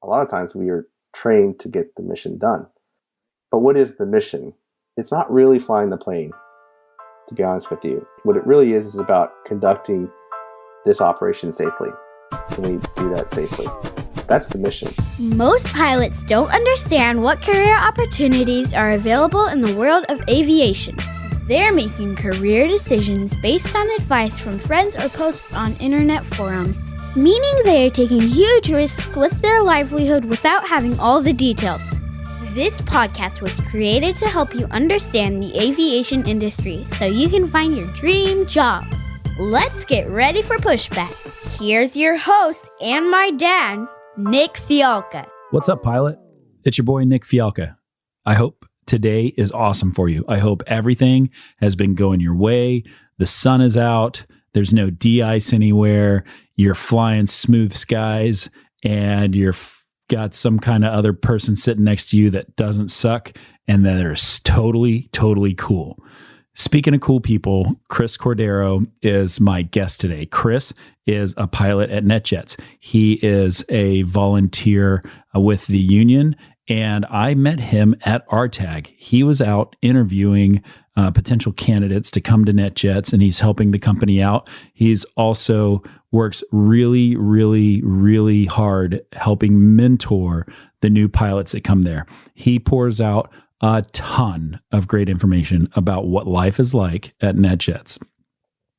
a lot of times we are trained to get the mission done. But what is the mission? It's not really flying the plane, to be honest with you. What it really is about conducting this operation safely. Can we do that safely? That's the mission. Most pilots don't understand what career opportunities are available in the world of aviation. They're making career decisions based on advice from friends or posts on internet forums, meaning they are taking huge risks with their livelihood without having all the details. This podcast was created to help you understand the aviation industry so you can find your dream job. Let's get ready for Pushback. Here's your host and my dad, Nick Fialka. What's up, pilot? It's your boy, Nick Fialka. I hope today is awesome for you. I hope everything has been going your way. The sun is out. There's no de-ice anywhere. You're flying smooth skies and you're got some kind of other person sitting next to you that doesn't suck and that is totally, totally cool. Speaking of cool people, Chris Cordero is my guest today. Chris is a pilot at NetJets. He is a volunteer with the union, and I met him at RTAG. He was out interviewing potential candidates to come to NetJets, and he's helping the company out. He's also works really, really, really hard helping mentor the new pilots that come there. He pours out a ton of great information about what life is like at NetJets.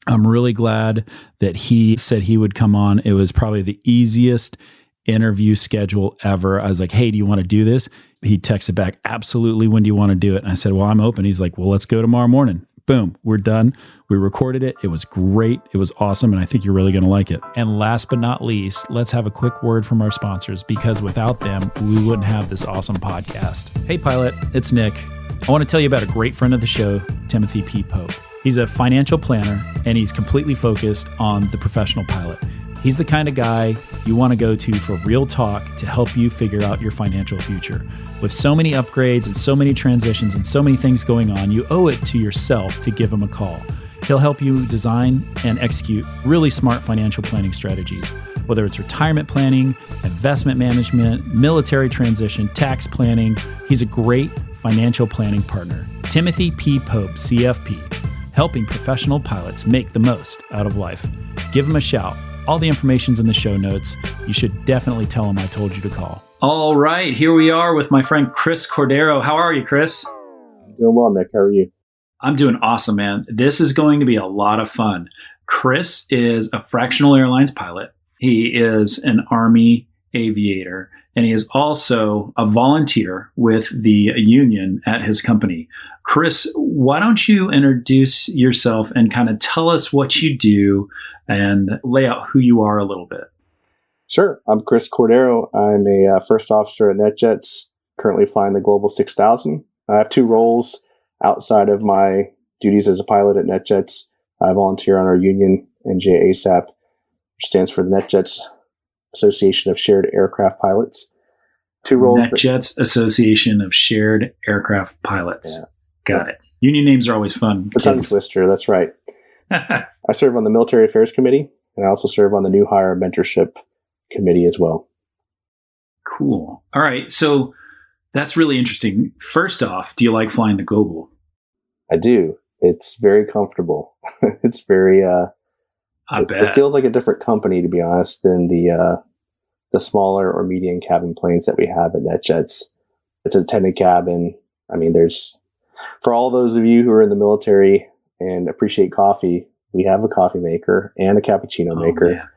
I'm really glad that he said he would come on. It was probably the easiest interview schedule ever. I was like, hey, do you want to do this? He texted back, absolutely. When do you want to do it? And I said, well, I'm open. He's like, well, let's go tomorrow morning. Boom, we're done. We recorded it. It was great. It was awesome. And I think you're really going to like it. And last but not least, let's have a quick word from our sponsors, because without them, we wouldn't have this awesome podcast. Hey, pilot, it's Nick. I want to tell you about a great friend of the show, Timothy P. Pope. He's a financial planner, and he's completely focused on the professional pilot. He's the kind of guy you want to go to for real talk to help you figure out your financial future. With so many upgrades and so many transitions and so many things going on, you owe it to yourself to give him a call. He'll help you design and execute really smart financial planning strategies, whether it's retirement planning, investment management, military transition, tax planning. He's a great financial planning partner. Timothy P. Pope, CFP, helping professional pilots make the most out of life. Give him a shout. All the information's in the show notes. You should definitely tell him I told you to call. All right, here we are with my friend Chris Cordero. How are you, Chris? I'm doing well, Nick. How are you? I'm doing awesome, man. This is going to be a lot of fun. Chris is a fractional airlines pilot. He is an Army aviator, and he is also a volunteer with the union at his company. Chris, why don't you introduce yourself and kind of tell us what you do and lay out who you are a little bit? Sure. I'm Chris Cordero. I'm a first officer at NetJets, currently flying the Global 6000. I have two roles outside of my duties as a pilot at NetJets. I volunteer on our union, NJASAP, which stands for the NetJets Association of Shared Aircraft Pilots. Two roles. NetJets Association of Shared Aircraft Pilots. Yeah. Got it. Union names are always fun. The tongue twister, that's right. I serve on the Military Affairs Committee, and I also serve on the New Hire Mentorship Committee as well. Cool. All right. So that's really interesting. First off, do you like flying the Global? I do. It's very comfortable. It's very, I bet. It feels like a different company, to be honest, than the smaller or medium cabin planes that we have at NetJets. It's a tinted cabin. I mean, for all those of you who are in the military and appreciate coffee, we have a coffee maker and a cappuccino maker. Man.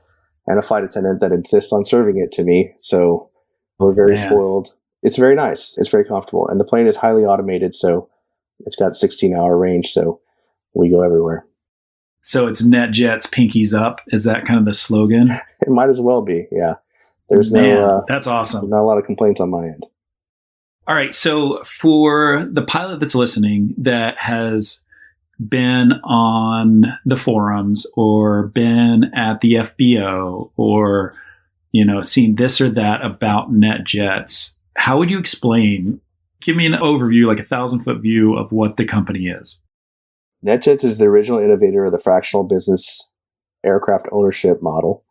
And a flight attendant that insists on serving it to me. So we're very spoiled. It's very nice. It's very comfortable. And the plane is highly automated, so it's got 16-hour range, so we go everywhere. So it's NetJets pinkies up? Is that kind of the slogan? It might as well be, yeah. There's that's awesome. Not a lot of complaints on my end. All right, so for the pilot that's listening that has been on the forums or been at the FBO or, seen this or that about NetJets, how would you explain, give me an overview, like a 1,000-foot view of what the company is? NetJets is the original innovator of the fractional business aircraft ownership model.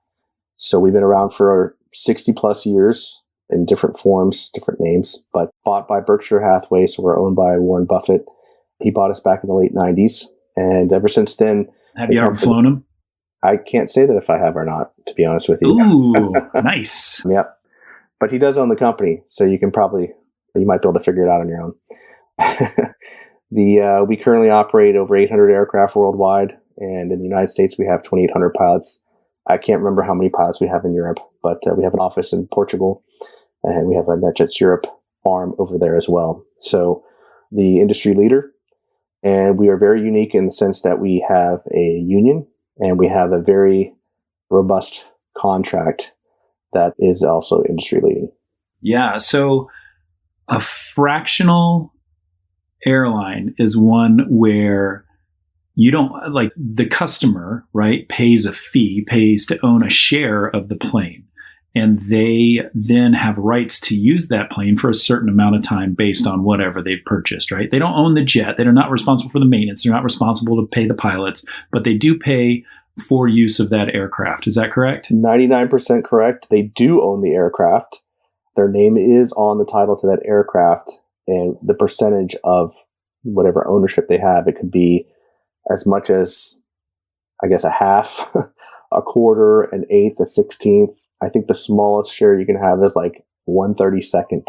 So we've been around for 60 plus years, in different forms, different names, but bought by Berkshire Hathaway. So we're owned by Warren Buffett. He bought us back in the late 90s. And ever since then, have you ever flown them? I can't say that if I have or not, to be honest with you. Ooh, nice. Yep. But he does own the company, so you might be able to figure it out on your own. We currently operate over 800 aircraft worldwide, and in the United States, we have 2,800 pilots. I can't remember how many pilots we have in Europe, but we have an office in Portugal, and we have a NetJets Europe arm over there as well. So the industry leader, and we are very unique in the sense that we have a union, and we have a very robust contract that is also industry leading. Yeah. So a fractional airline is one where you don't, like, the customer, right, pays a fee, pays to own a share of the plane. And they then have rights to use that plane for a certain amount of time based on whatever they've purchased, right? They don't own the jet. They're not responsible for the maintenance. They're not responsible to pay the pilots, but they do pay for use of that aircraft. Is that correct? 99% correct. They do own the aircraft. Their name is on the title to that aircraft, and the percentage of whatever ownership they have, it could be as much as, I guess, a half, a quarter, an eighth, a 16th. I think the smallest share you can have is like 1/32nd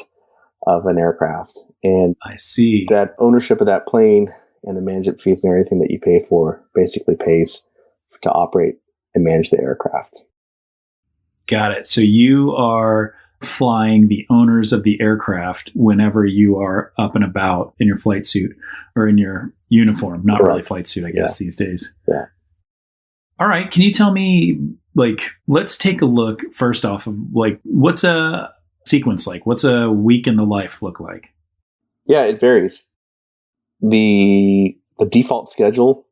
of an aircraft. And I see that ownership of that plane and the management fees and everything that you pay for basically pays to operate and manage the aircraft. Got it. So you are flying the owners of the aircraft whenever you are up and about in your flight suit or in your uniform, not really flight suit, I guess, these days. Yeah. All right. Can you tell me, like, let's take a look first off of, like, what's a sequence like? What's a week in the life look like? Yeah, it varies. The default schedule,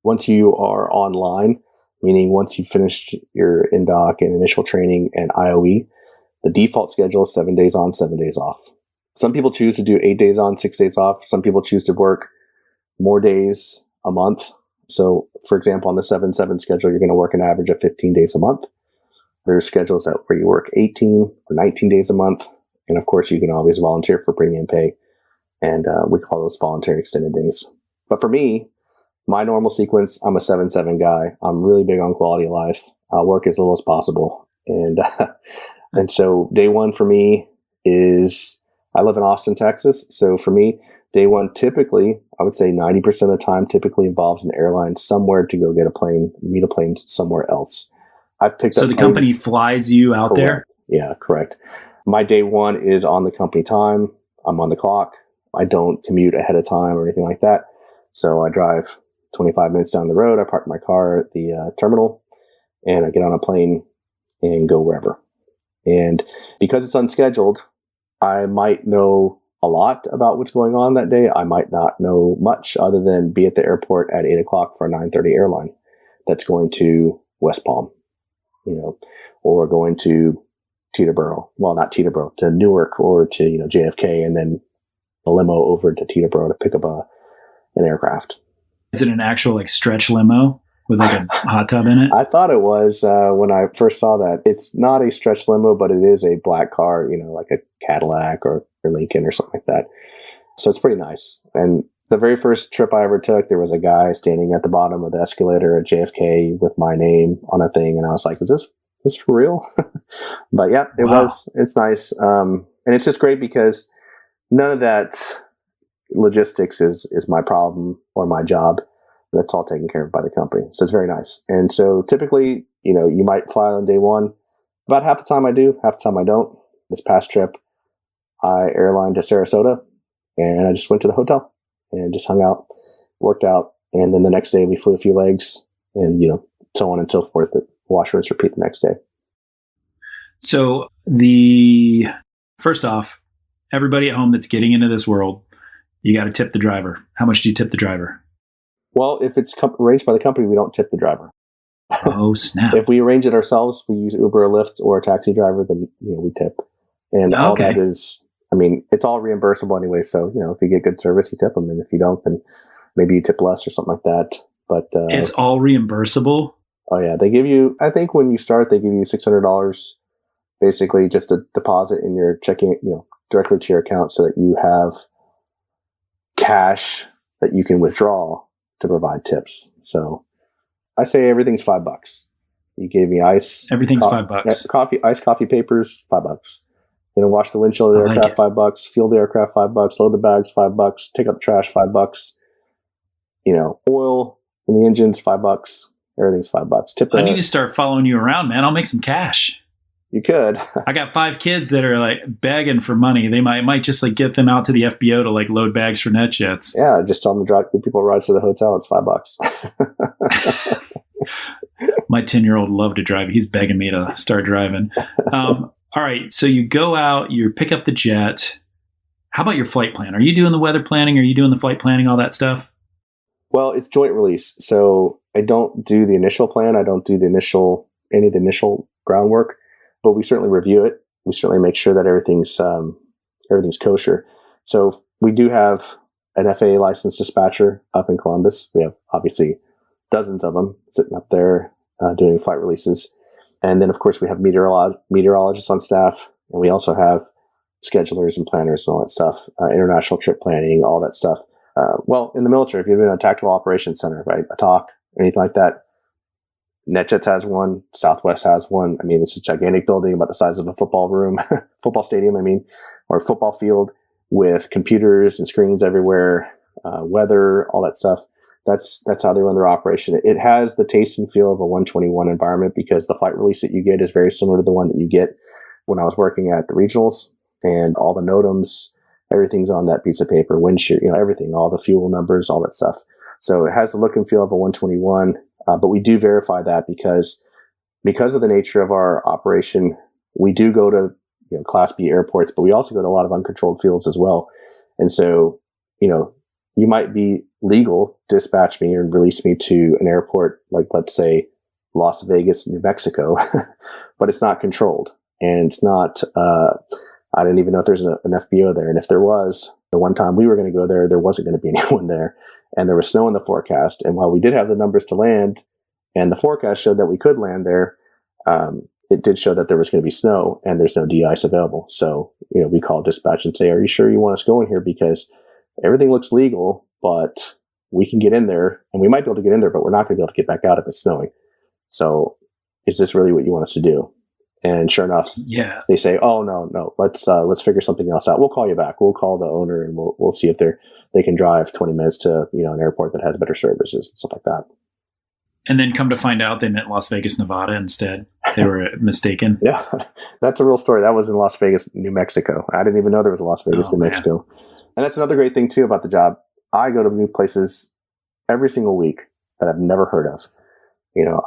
once you are online, meaning once you've finished your in-dock and initial training and IOE, the default schedule is 7 days on, 7 days off. Some people choose to do 8 days on, 6 days off. Some people choose to work more days a month. So, for example, on the 7/7 schedule, you're going to work an average of 15 days a month. There's schedules where you work 18 or 19 days a month. And of course, you can always volunteer for premium pay. And we call those voluntary extended days. But for me, my normal sequence, I'm a 7/7 guy. I'm really big on quality of life. I'll work as little as possible. And so day one for me is, I live in Austin, Texas. So for me, day one typically, I would say 90% of the time typically involves an airline somewhere to go get a plane, meet a plane somewhere else. I've picked up. So the company flies you out there? Yeah, correct. My day one is on the company time. I'm on the clock. I don't commute ahead of time or anything like that. So I drive 25 minutes down the road. I park my car at the terminal, and I get on a plane and go wherever. And because it's unscheduled, I might know a lot about what's going on that day. I might not know much other than be at the airport at 8 o'clock for a 9:30 airline that's going to West Palm, or going to Teterboro. Well, not Teterboro, to Newark or to, JFK, and then a limo over to Teterboro to pick up an aircraft. Is it an actual, like, stretch limo with, like, a hot tub in it? I thought it was when I first saw that. It's not a stretch limo, but it is a black car, like a Cadillac or Lincoln or something like that. So it's pretty nice. And the very first trip I ever took, there was a guy standing at the bottom of the escalator at JFK with my name on a thing. And I was like, is this for real? But yeah, it was. It's nice. And it's just great because none of that logistics is my problem or my job. That's all taken care of by the company. So it's very nice. And so typically, you might fly on day one. About half the time I do, half the time I don't. This past trip, I airlined to Sarasota, and I just went to the hotel and just hung out, worked out. And then the next day we flew a few legs and, so on and so forth. Wash, rinse, repeat the next day. So first off, everybody at home that's getting into this world, you got to tip the driver. How much do you tip the driver? Well, if it's arranged by the company, we don't tip the driver. Oh, snap. If we arrange it ourselves, we use Uber or Lyft or a taxi driver, then, we tip. And all that is, it's all reimbursable anyway. So, if you get good service, you tip them. And if you don't, then maybe you tip less or something like that. But it's all reimbursable? Oh, yeah. They give you, I think when you start, they give you $600 basically just a deposit in your checking, directly to your account so that you have cash that you can withdraw to provide tips. So I say everything's $5. You gave me ice. Everything's $5. Iced coffee papers, $5. Wash the windshield of the aircraft, $5. Fuel the aircraft, $5. Load the bags, $5. Take up the trash, $5. Oil in the engines, $5. Everything's $5. I need to start following you around, man. I'll make some cash. You could. I got 5 kids that are like begging for money. They might just like get them out to the FBO to like load bags for NetJets. Yeah, just tell them to give people rides to the hotel. It's $5. My 10-year-old loved to drive. He's begging me to start driving. All right, so you go out, you pick up the jet. How about your flight plan? Are you doing the weather planning? Are you doing the flight planning, all that stuff? Well, it's joint release, so I don't do the initial plan. I don't do any of the initial groundwork, but we certainly review it. We certainly make sure that everything's kosher. So we do have an FAA licensed dispatcher up in Columbus. We have obviously dozens of them sitting up there doing flight releases. And then, of course, we have meteorologists on staff, and we also have schedulers and planners and all that stuff, international trip planning, all that stuff. Well, in the military, if you've been in a tactical operations center, right, a TOC, anything like that, NetJets has one, Southwest has one. I mean, it's a gigantic building about the size of a football stadium, or a football field with computers and screens everywhere, weather, all that stuff. That's how they run their operation. It has the taste and feel of a 121 environment because the flight release that you get is very similar to the one that you get when I was working at the regionals, and all the NOTAMs, everything's on that piece of paper, wind shear, everything, all the fuel numbers, all that stuff. So it has the look and feel of a 121, but we do verify that because of the nature of our operation, we do go to Class B airports, but we also go to a lot of uncontrolled fields as well. And so, you might be legal, dispatch me and release me to an airport like, let's say, Las Vegas, New Mexico, but it's not controlled. And it's not, I didn't even know if there's an FBO there. And if there was, the one time we were going to go there, there wasn't going to be anyone there. And there was snow in the forecast. And while we did have the numbers to land, and the forecast showed that we could land there, it did show that there was going to be snow and there's no de-ice available. So, we call dispatch and say, are you sure you want us going here? Because everything looks legal, but we can get in there, and we might be able to get in there, but we're not going to be able to get back out if it's snowing. So is this really what you want us to do? And sure enough, they say, oh, no, let's figure something else out. We'll call you back. We'll call the owner and we'll see if they can drive 20 minutes to, an airport that has better services and stuff like that. And then come to find out they meant Las Vegas, Nevada instead. They were mistaken. Yeah, that's a real story. That was in Las Vegas, New Mexico. I didn't even know there was a Las Vegas, New Mexico. And that's another great thing too about the job. I go to new places every single week that I've never heard of.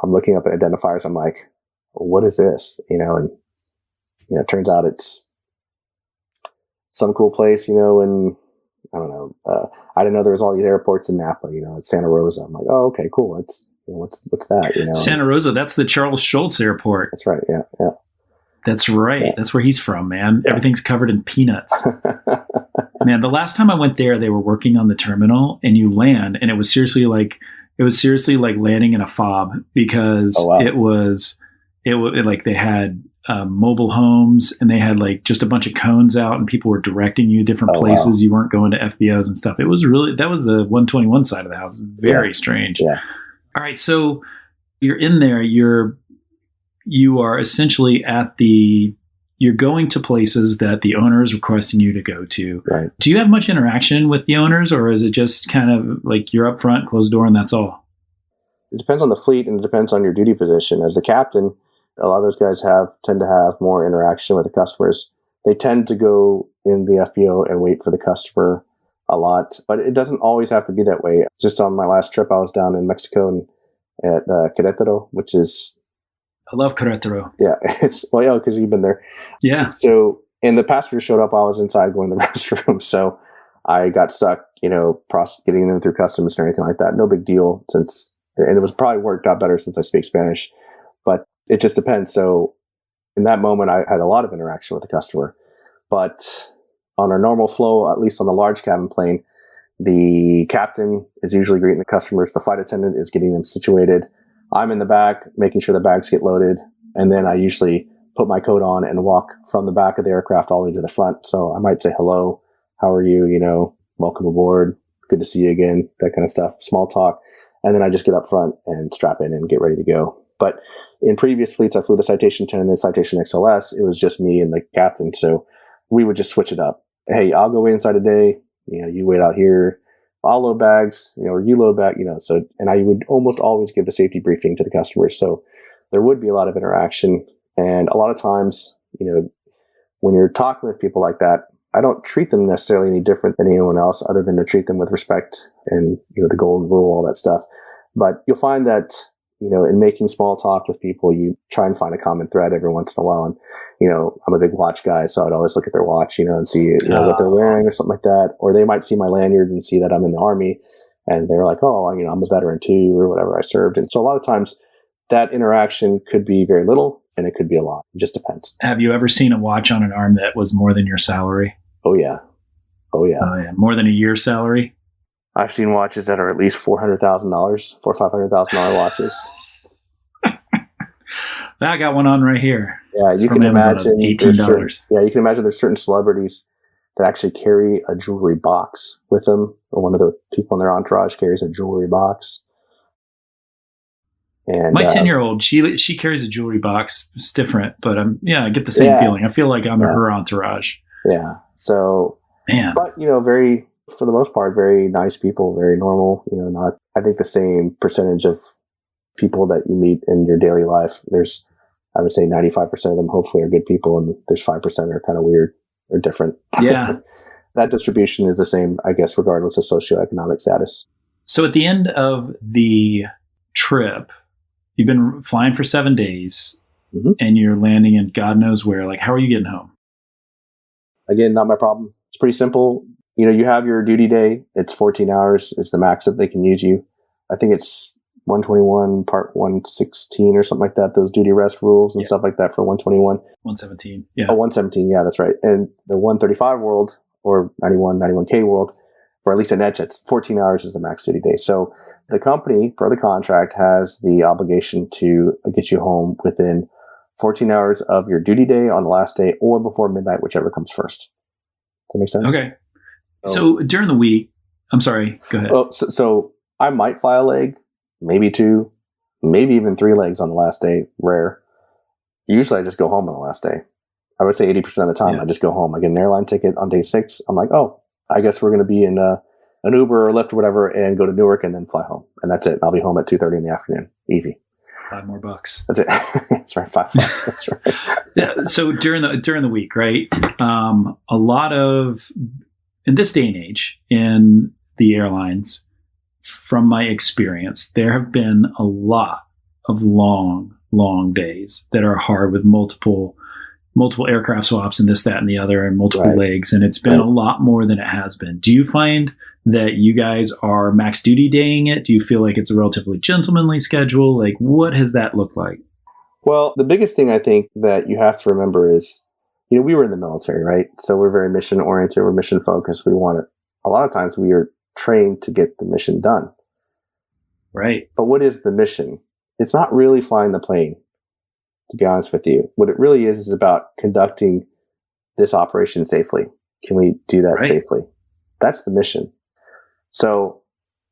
I'm looking up at identifiers. I'm like, what is this? And it turns out it's some cool place, and I don't know. I didn't know there was all these airports in Napa, at Santa Rosa. I'm like, oh, okay, cool. It's, what's that? Santa Rosa, that's the Charles Schultz Airport. That's right. Yeah. That's right. Yeah. That's where he's from, man. Yeah. Everything's covered in peanuts. Man, the last time I went there, they were working on the terminal, and you land, and it was seriously like landing in a fob because it was like they had mobile homes, and they had like just a bunch of cones out, and people were directing you different places. Wow. You weren't going to FBOs and stuff. It was that was the 121 side of the house. Very strange. Yeah. All right. So you're in there, you are essentially you're going to places that the owner is requesting you to go to. Right. Do you have much interaction with the owners, or is it just kind of like you're up front, closed door, and that's all? It depends on the fleet, and it depends on your duty position. As the captain, a lot of those guys tend to have more interaction with the customers. They tend to go in the FBO and wait for the customer a lot, but it doesn't always have to be that way. Just on my last trip, I was down in Mexico and at Querétaro, which is... I love Querétaro. Yeah, because you've been there. Yeah. So, and the passenger showed up. I was inside going to the restroom, so I got stuck, getting them through customs and everything like that. No big deal, and it was probably worked out better since I speak Spanish, but it just depends. So, in that moment, I had a lot of interaction with the customer, but on our normal flow, at least on the large cabin plane, the captain is usually greeting the customers. The flight attendant is getting them situated. I'm in the back, making sure the bags get loaded. And then I usually put my coat on and walk from the back of the aircraft all the way to the front. So I might say, hello, how are you? Welcome aboard. Good to see you again. That kind of stuff. Small talk. And then I just get up front and strap in and get ready to go. But in previous fleets, I flew the Citation 10 and the Citation XLS. It was just me and the captain. So we would just switch it up. Hey, I'll go inside today. You wait out here. I'll load bags, or you load back, so, and I would almost always give the safety briefing to the customers. So there would be a lot of interaction. And a lot of times, when you're talking with people like that, I don't treat them necessarily any different than anyone else other than to treat them with respect and, the golden rule, all that stuff. But you'll find that, in making small talk with people, you try and find a common thread every once in a while. And, I'm a big watch guy, so I'd always look at their watch, and see, what they're wearing or something like that. Or they might see my lanyard and see that I'm in the Army and they're like, oh, I'm a veteran too, or whatever, I served. And so a lot of times that interaction could be very little and it could be a lot. It just depends. Have you ever seen a watch on an arm that was more than your salary? Oh, yeah. More than a year's salary? I've seen watches that are at least $400,000, $400,000 or $500,000 watches. I got one on right here. Yeah, it's you can imagine $18. You can imagine there's certain celebrities that actually carry a jewelry box with them. Or one of the people in their entourage carries a jewelry box. And my 10-year-old, she carries a jewelry box. It's different, but I get the same feeling. I feel like I'm in her entourage. Yeah. So, man, but very, for the most part, very nice people, very normal. Not, I think the same percentage of people that you meet in your daily life. I would say 95% of them hopefully are good people, and there's 5% are kind of weird or different. Yeah. That distribution is the same, I guess, regardless of socioeconomic status. So at the end of the trip, you've been flying for 7 days, and you're landing in God knows where. Like, how are you getting home? Again, not my problem. It's pretty simple. You have your duty day. It's 14 hours. It's the max that they can use you. I think it's 121 part 116 or something like that. Those duty rest rules and stuff like that for 121. 117. Yeah. Oh, 117. Yeah, that's right. And the 135 world or 91K world, or at least at NetJets, 14 hours is the max duty day. So the company, per the contract, has the obligation to get you home within 14 hours of your duty day on the last day or before midnight, whichever comes first. Does that make sense? Okay. So during the week, I'm sorry, go ahead. Oh, so I might fly a leg, maybe 2, maybe even 3 legs on the last day. Rare. Usually I just go home on the last day. I would say 80% of the time I just go home. I get an airline ticket on day 6. I'm like, oh, I guess we're going to be in an Uber or Lyft or whatever and go to Newark and then fly home. And that's it. I'll be home at 2:30 in the afternoon. Easy. $5 more. That's it. That's right. $5. That's right. Yeah. So during the week, right? A lot of, in this day and age in the airlines, from my experience, there have been a lot of long days that are hard with multiple aircraft swaps and this, that, and the other, and multiple legs. And it's been a lot more than it has been. Do you find that you guys are max duty daying it? Do you feel like it's a relatively gentlemanly schedule? Like, what has that looked like? Well, the biggest thing I think that you have to remember is, we were in the military, right? So we're very mission oriented. We're mission focused. We want it. A lot of times we are trained to get the mission done. Right. But what is the mission? It's not really flying the plane, to be honest with you. What it really is about conducting this operation safely. Can we do that safely? That's the mission. So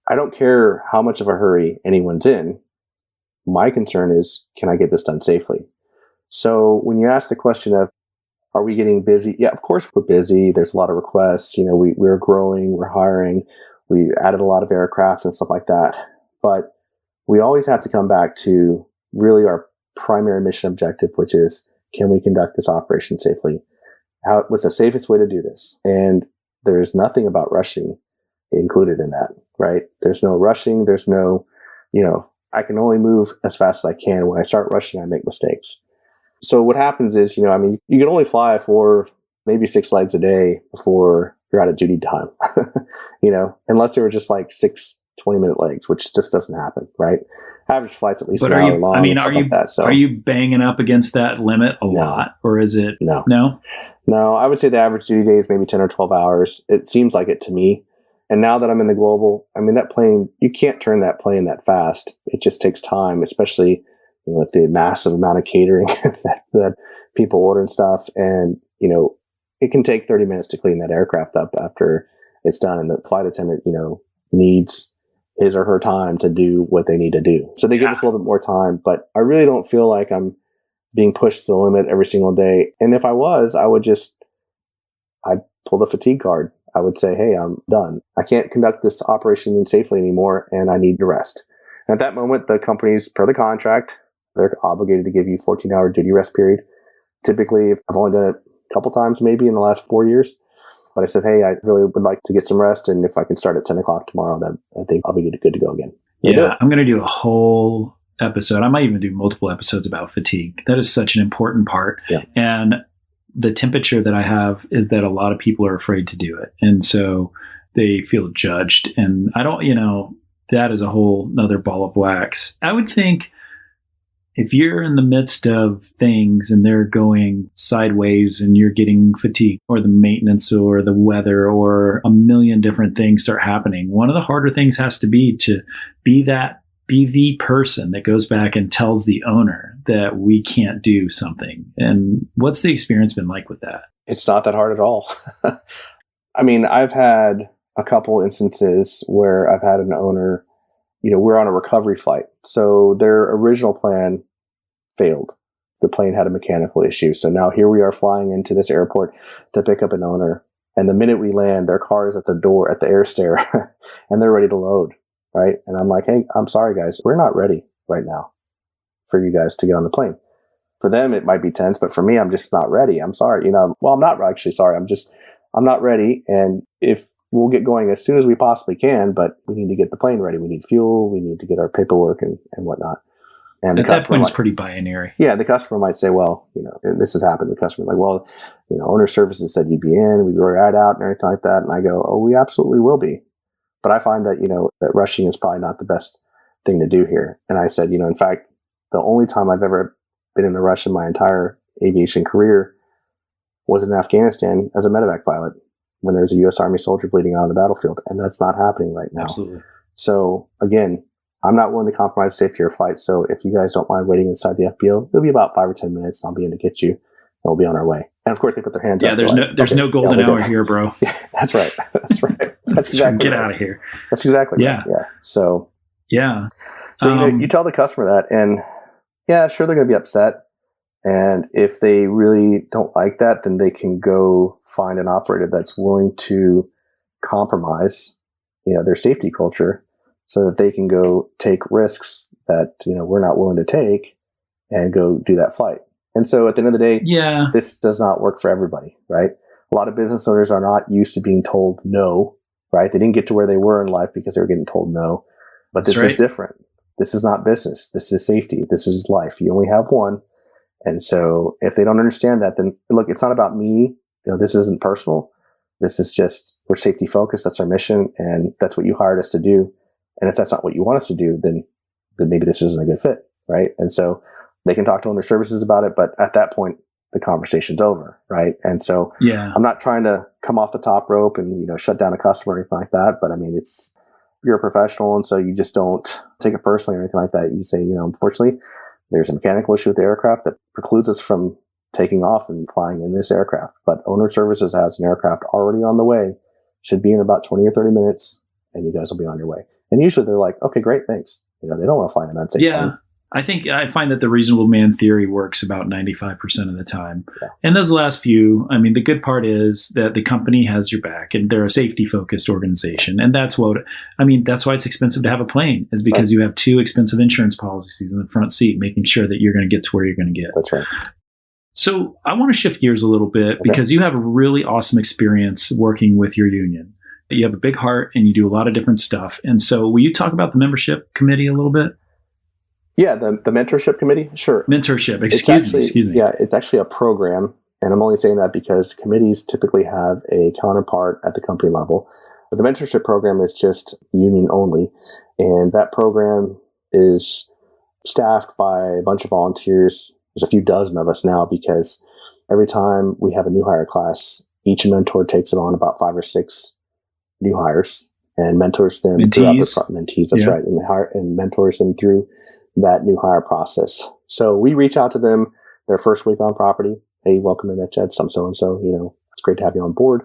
I don't care how much of a hurry anyone's in. My concern is, can I get this done safely? So when you ask the question of, are we getting busy? Yeah, of course we're busy. There's a lot of requests. We're growing, we're hiring. We added a lot of aircraft and stuff like that. But we always have to come back to really our primary mission objective, which is, can we conduct this operation safely? What's the safest way to do this? And there's nothing about rushing included in that, right? There's no rushing. There's no, I can only move as fast as I can. When I start rushing, I make mistakes. So what happens is, you can only fly for maybe 6 legs a day before you're out of duty time, unless they were just like 6 20-minute legs, which just doesn't happen, right? Average flight's at least an hour long. Are you banging up against that limit a lot, or is it? No. I would say the average duty day is maybe 10 or 12 hours. It seems like it to me. And now that I'm in the global, that plane, you can't turn that plane that fast. It just takes time, especially, with the massive amount of catering that people order and stuff. And, it can take 30 minutes to clean that aircraft up after it's done. And the flight attendant, needs his or her time to do what they need to do. So they give us a little bit more time, but I really don't feel like I'm being pushed to the limit every single day. And if I was, I'd pull the fatigue card. I would say, hey, I'm done. I can't conduct this operation safely anymore, and I need to rest. And at that moment, the companies, per the contract, they're obligated to give you 14-hour duty rest period. Typically, I've only done it a couple times maybe in the last 4 years. But I said, hey, I really would like to get some rest. And if I can start at 10 o'clock tomorrow, then I think I'll be good to go again. Yeah, I'm going to do a whole episode. I might even do multiple episodes about fatigue. That is such an important part. Yeah. And the temperature that I have is that a lot of people are afraid to do it. And so they feel judged. And I don't, that is a whole nother ball of wax. I would think if you're in the midst of things and they're going sideways and you're getting fatigued, or the maintenance or the weather or a million different things start happening, one of the harder things has to be to be the person that goes back and tells the owner that we can't do something. And what's the experience been like with that? It's not that hard at all. I mean, I've had a couple instances where I've had an owner, we're on a recovery flight. So their original plan failed. The plane had a mechanical issue. So now here we are flying into this airport to pick up an owner. And the minute we land, their car is at the door, at the air stair, and they're ready to load. Right. And I'm like, hey, I'm sorry, guys. We're not ready right now for you guys to get on the plane. For them, it might be tense, but for me, I'm just not ready. I'm sorry. Well, I'm not actually sorry. I'm not ready. And if we'll get going as soon as we possibly can, but we need to get the plane ready. We need fuel. We need to get our paperwork and whatnot. And at that point, it's pretty binary. Yeah. The customer might say, well, this has happened. The customer like, well, owner services said you'd be in, we'd be right out and everything like that. And I go, oh, we absolutely will be. But I find that, that rushing is probably not the best thing to do here. And I said, in fact, the only time I've ever been in a rush in my entire aviation career was in Afghanistan as a medevac pilot when there's a U.S. Army soldier bleeding out on the battlefield. And that's not happening right now. Absolutely. So again, I'm not willing to compromise the safety of your flight. So if you guys don't mind waiting inside the FBO, it'll be about 5 or 10 minutes. I'll be in to get you and we'll be on our way. And of course they put their hands up. Yeah, there's no golden hour here, bro. Yeah, that's right. That's right. That's exactly Get out of here. That's exactly right. Yeah. So yeah. So you tell the customer that, and yeah, sure, they're going to be upset. And if they really don't like that, then they can go find an operator that's willing to compromise, their safety culture, so that they can go take risks that we're not willing to take, and go do that flight. And so at the end of the day, this does not work for everybody, right? A lot of business owners are not used to being told no, right? They didn't get to where they were in life because they were getting told no. But this is different. This is not business. This is safety. This is life. You only have one. And so if they don't understand that, then look, it's not about me. This isn't personal. This is just, we're safety focused. That's our mission. And that's what you hired us to do. And if that's not what you want us to do, then maybe this isn't a good fit, right? And so they can talk to owner services about it, but at that point, the conversation's over, right? And so I'm not trying to come off the top rope and shut down a customer or anything like that. But I mean, you're a professional, and so you just don't take it personally or anything like that. You say, unfortunately, there's a mechanical issue with the aircraft that precludes us from taking off and flying in this aircraft. But owner services has an aircraft already on the way, should be in about 20 or 30 minutes, and you guys will be on your way. And usually they're like, okay, great, thanks. They don't want to fly an unsafe plane. I find that the reasonable man theory works about 95% of the time. Yeah. And those last few, I mean, the good part is that the company has your back and they're a safety focused organization. And that's why it's expensive to have a plane, is because you have 2 expensive insurance policies in the front seat, making sure that you're going to get to where you're going to get. That's right. So I want to shift gears a little bit because you have a really awesome experience working with your union. You have a big heart and you do a lot of different stuff. And so will you talk about the membership committee a little bit? Yeah, the mentorship committee, sure. Mentorship, excuse me. Yeah, it's actually a program, and I'm only saying that because committees typically have a counterpart at the company level. But the mentorship program is just union only, and that program is staffed by a bunch of volunteers. There's a few dozen of us now, because every time we have a new hire class, each mentor takes it on about 5 or 6 new hires and mentors them throughout the mentees. That's right, and mentors them through that new hire process. So we reach out to them their first week on property. Hey, welcome to NetJets. I'm so-and-so. It's great to have you on board.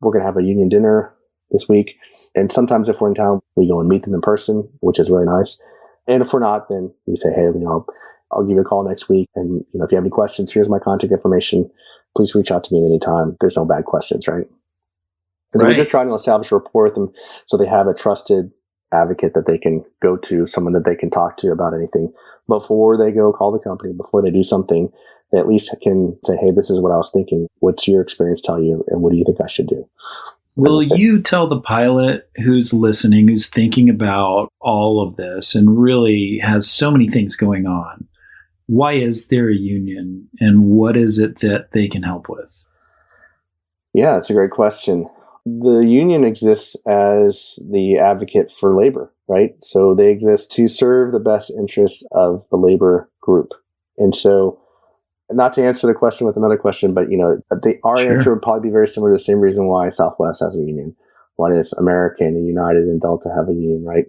We're going to have a union dinner this week. And sometimes if we're in town, we go and meet them in person, which is really nice. And if we're not, then we say, hey, I'll give you a call next week. And, if you have any questions, here's my contact information. Please reach out to me at any time. There's no bad questions, right? And so we're just trying to establish a rapport with them so they have a trusted advocate that they can go to, someone that they can talk to about anything before they go call the company, before they do something. They at least can say, hey, this is what I was thinking. What's your experience tell you? And what do you think I should do? Will you tell the pilot who's listening, who's thinking about all of this and really has so many things going on, why is there a union and what is it that they can help with? Yeah, it's a great question. The union exists as the advocate for labor, right? So they exist to serve the best interests of the labor group. And so, not to answer the question with another question, but our answer would probably be very similar to the same reason why Southwest has a union. One is American and United and Delta have a union, right?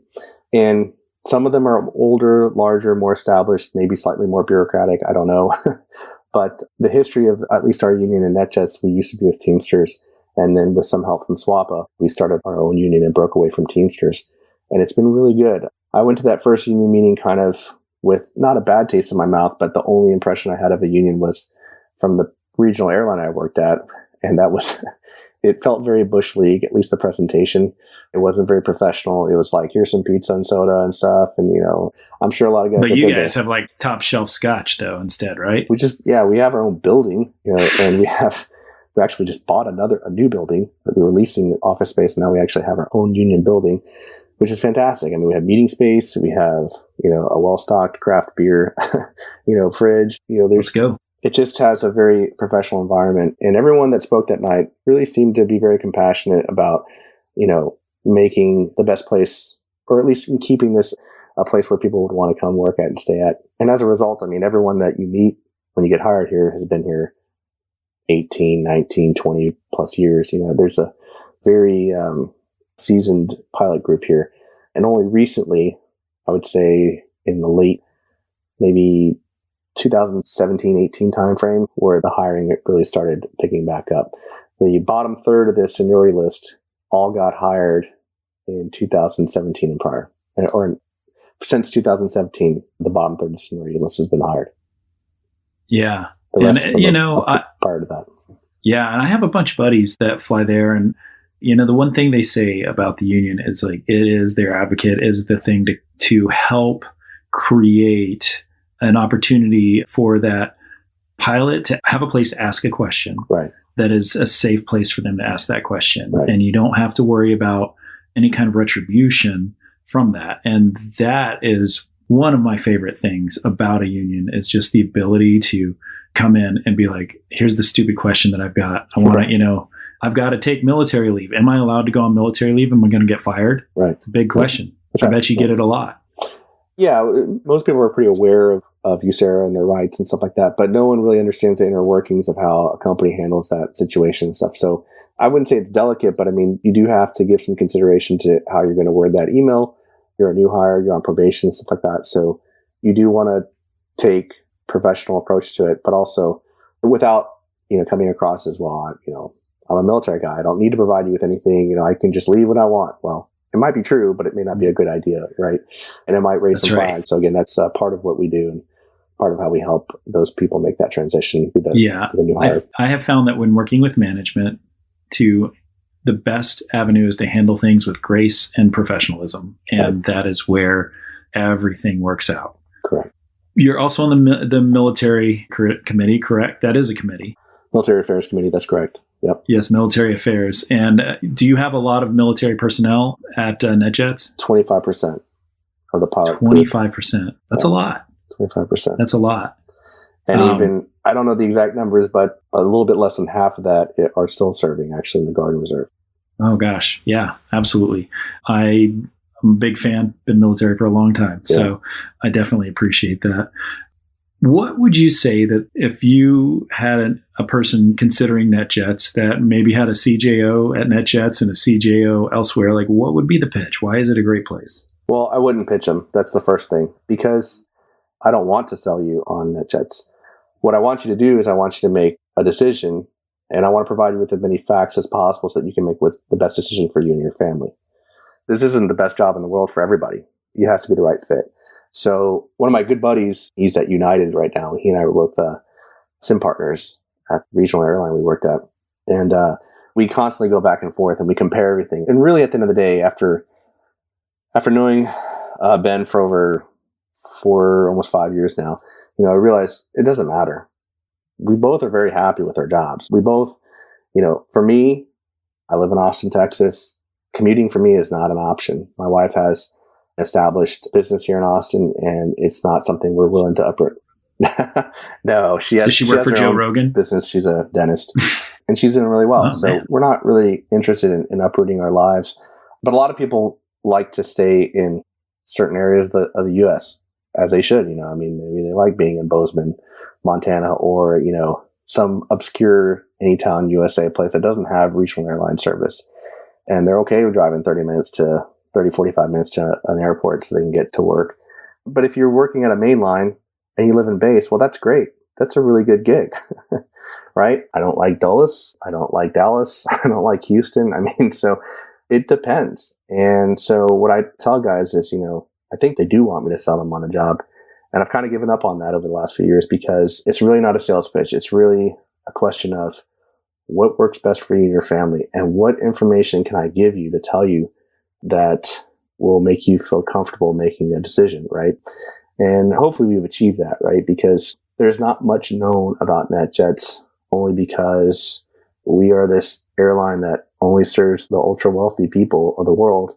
And some of them are older, larger, more established, maybe slightly more bureaucratic. I don't know. But the history of at least our union in NetJets, we used to be with Teamsters. And then with some help from SWAPA, we started our own union and broke away from Teamsters. And it's been really good. I went to that first union meeting kind of with not a bad taste in my mouth, but the only impression I had of a union was from the regional airline I worked at. And that was, it felt very Bush League, at least the presentation. It wasn't very professional. It was like, here's some pizza and soda and stuff. And, I'm sure a lot of guys. But you guys have like top shelf scotch though instead, right? We have our own building, and we actually just bought a new building that we were leasing office space. And now we actually have our own union building, which is fantastic. I mean, we have meeting space, we have, a well-stocked craft beer, fridge, Let's go. It just has a very professional environment. And everyone that spoke that night really seemed to be very compassionate about, making the best place, or at least in keeping this a place where people would want to come work at and stay at. And as a result, I mean, everyone that you meet when you get hired here has been here 18, 19, 20 plus years. There's a very seasoned pilot group here. And only recently, I would say in the late, maybe 2017-18 timeframe, where the hiring really started picking back up. The bottom third of the seniority list all got hired in 2017 and prior. Or since 2017, the bottom third of the seniority list has been hired. Yeah. The rest prior to that. Yeah, and I have a bunch of buddies that fly there, and the one thing they say about the union is like it is their advocate, is the thing to help create an opportunity for that pilot to have a place to ask a question. Right. That is a safe place for them to ask that question. Right. And you don't have to worry about any kind of retribution from that. And that is one of my favorite things about a union, is just the ability to come in and be like, here's the stupid question that I've got. I want to, I've got to take military leave. Am I allowed to go on military leave? Am I going to get fired? Right. It's a big question. Right. I bet you get it a lot. Yeah. Most people are pretty aware of USARA and their rights and stuff like that, but no one really understands the inner workings of how a company handles that situation and stuff. So I wouldn't say it's delicate, but I mean, you do have to give some consideration to how you're going to word that email. You're a new hire, you're on probation, stuff like that. So you do want to take professional approach to it, but also without, coming across as, well, I'm a military guy. I don't need to provide you with anything. I can just leave when I want. Well, it might be true, but it may not be a good idea, right? And it might raise some flags. So again, that's part of what we do and part of how we help those people make that transition to the new hire. I have found that when working with management, the best avenue is to handle things with grace and professionalism. And that is where everything works out. Correct. You're also on the military committee, correct? That is a committee. Military Affairs Committee, that's correct. Yep. Yes, military affairs. And do you have a lot of military personnel at NetJets? 25% of the pilot. 25%. That's a lot. 25%. That's a lot. And even, I don't know the exact numbers, but a little bit less than half of that are still serving actually in the Guard and Reserve. Oh gosh. Yeah, absolutely. I'm a big fan, been military for a long time. Yeah. So I definitely appreciate that. What would you say that if you had a person considering NetJets that maybe had a CJO at NetJets and a CJO elsewhere, like what would be the pitch? Why is it a great place? Well, I wouldn't pitch them. That's the first thing, because I don't want to sell you on NetJets. What I want you to do is I want you to make a decision, and I want to provide you with as many facts as possible so that you can make what's the best decision for you and your family. This isn't the best job in the world for everybody. It has to be the right fit. So one of my good buddies, he's at United right now. He and I were both SIM partners at the regional airline we worked at. And we constantly go back and forth and we compare everything. And really at the end of the day, after knowing Ben for over almost 5 years now, I realized it doesn't matter. We both are very happy with our jobs. We both, for me, I live in Austin, Texas. Commuting for me is not an option. My wife has established business here in Austin, and it's not something we're willing to uproot. No, Does she work for Joe Rogan? Business. She's a dentist, and she's doing really well. So we're not really interested in uprooting our lives. But a lot of people like to stay in certain areas of the U.S., as they should. Maybe they like being in Bozeman, Montana, or some obscure anytown USA place that doesn't have regional airline service, and they're okay with driving 45 minutes to an airport so they can get to work. But if you're working at a mainline and you live in base, well, that's great. That's a really good gig, right? I don't like Dulles. I don't like Dallas. I don't like Houston. So it depends. And so what I tell guys is, I think they do want me to sell them on the job. And I've kind of given up on that over the last few years because it's really not a sales pitch. It's really a question of what works best for you and your family, and what information can I give you to tell you that will make you feel comfortable making a decision, right? And hopefully we've achieved that, right? Because there's not much known about NetJets, only because we are this airline that only serves the ultra wealthy people of the world.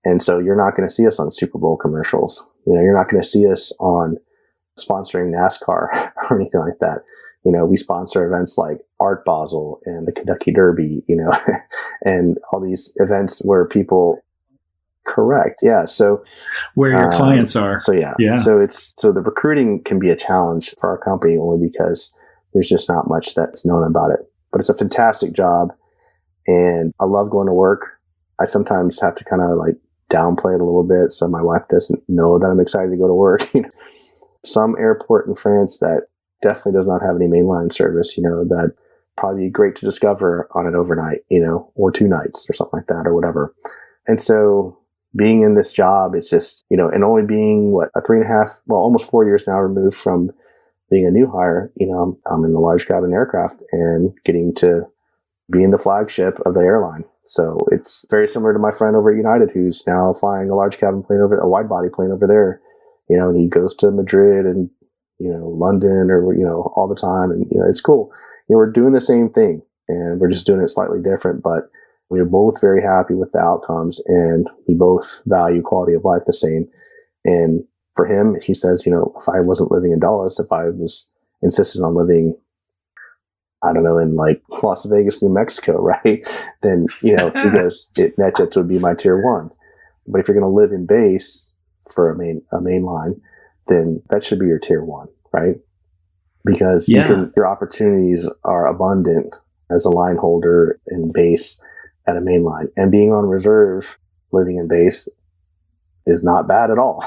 And so you're not going to see us on Super Bowl commercials. You're not going to see us on sponsoring NASCAR or anything like that. We sponsor events like Art Basel and the Kentucky Derby, and all these events where people. Correct. Yeah. So where your clients are. So yeah. So the recruiting can be a challenge for our company only because there's just not much that's known about it. But it's a fantastic job, and I love going to work. I sometimes have to kind of downplay it a little bit so my wife doesn't know that I'm excited to go to work. Some airport in France that definitely does not have any mainline service, that probably be great to discover on an overnight, or 2 nights or something like that or whatever. And so being in this job, it's just, and only being almost 4 years now removed from being a new hire, I'm in the large cabin aircraft and getting to be in the flagship of the airline. So it's very similar to my friend over at United, who's now flying a large cabin plane a wide body plane over there, and he goes to Madrid and, London or, all the time. And, it's cool. We're doing the same thing and we're just doing it slightly different, but we're both very happy with the outcomes, and we both value quality of life the same. And for him, he says, if I wasn't living in Dallas, if I was insisted on living, I don't know, in Las Vegas, New Mexico, right? Then, he goes, NetJets would be my tier 1. But if you're going to live in base for a main line, then that should be your tier 1, right? Because your opportunities are abundant as a line holder in base at a main line, and being on reserve, living in base is not bad at all.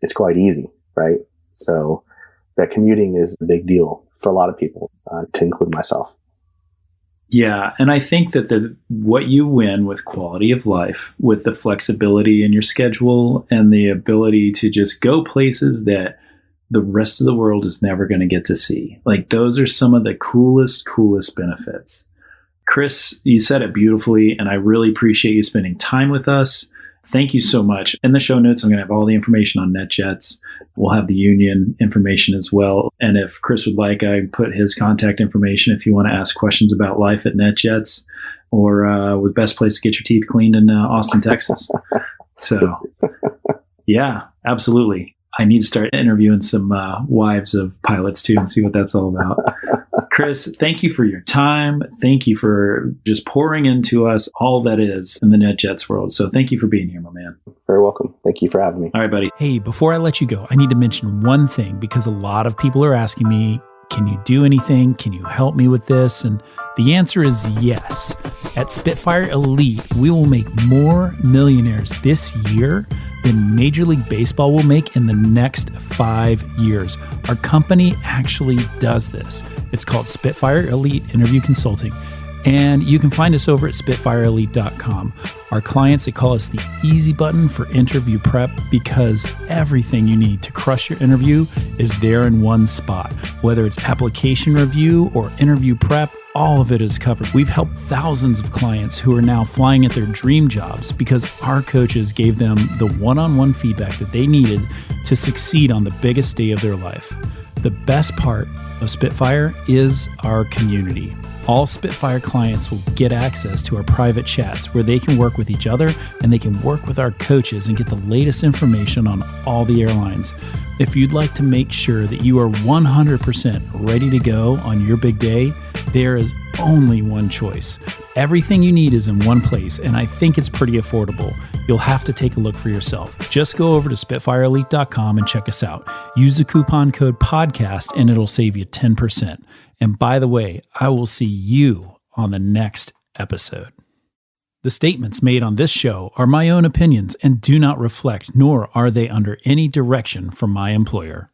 It's quite easy, right? So that commuting is a big deal for a lot of people, to include myself. Yeah. And I think that what you win with quality of life, with the flexibility in your schedule and the ability to just go places that the rest of the world is never going to get to see. Those are some of the coolest benefits. Chris, you said it beautifully, and I really appreciate you spending time with us. Thank you so much. In the show notes, I'm going to have all the information on NetJets. We'll have the union information as well. And if Chris would like, I put his contact information if you want to ask questions about life at NetJets, or the best place to get your teeth cleaned in Austin, Texas. So, yeah, absolutely. I need to start interviewing some wives of pilots too and see what that's all about. Chris, thank you for your time. Thank you for just pouring into us all that is in the NetJets world. So thank you for being here, my man. Very welcome. Thank you for having me. All right, buddy. Hey, before I let you go, I need to mention one thing, because a lot of people are asking me, can you do anything? Can you help me with this? And the answer is yes. At Spitfire Elite, we will make more millionaires this year than Major League Baseball will make in the next 5 years. Our company actually does this. It's called Spitfire Elite Interview Consulting. And you can find us over at SpitfireElite.com. Our clients, they call us the easy button for interview prep because everything you need to crush your interview is there in one spot. Whether it's application review or interview prep, all of it is covered. We've helped thousands of clients who are now flying at their dream jobs because our coaches gave them the one-on-one feedback that they needed to succeed on the biggest day of their life. The best part of Spitfire is our community. All Spitfire clients will get access to our private chats where they can work with each other and they can work with our coaches and get the latest information on all the airlines. If you'd like to make sure that you are 100% ready to go on your big day, there is only one choice. Everything you need is in one place, and I think it's pretty affordable. You'll have to take a look for yourself. Just go over to SpitfireElite.com and check us out. Use the coupon code PODCAST and it'll save you 10%. And by the way, I will see you on the next episode. The statements made on this show are my own opinions and do not reflect, nor are they under any direction from my employer.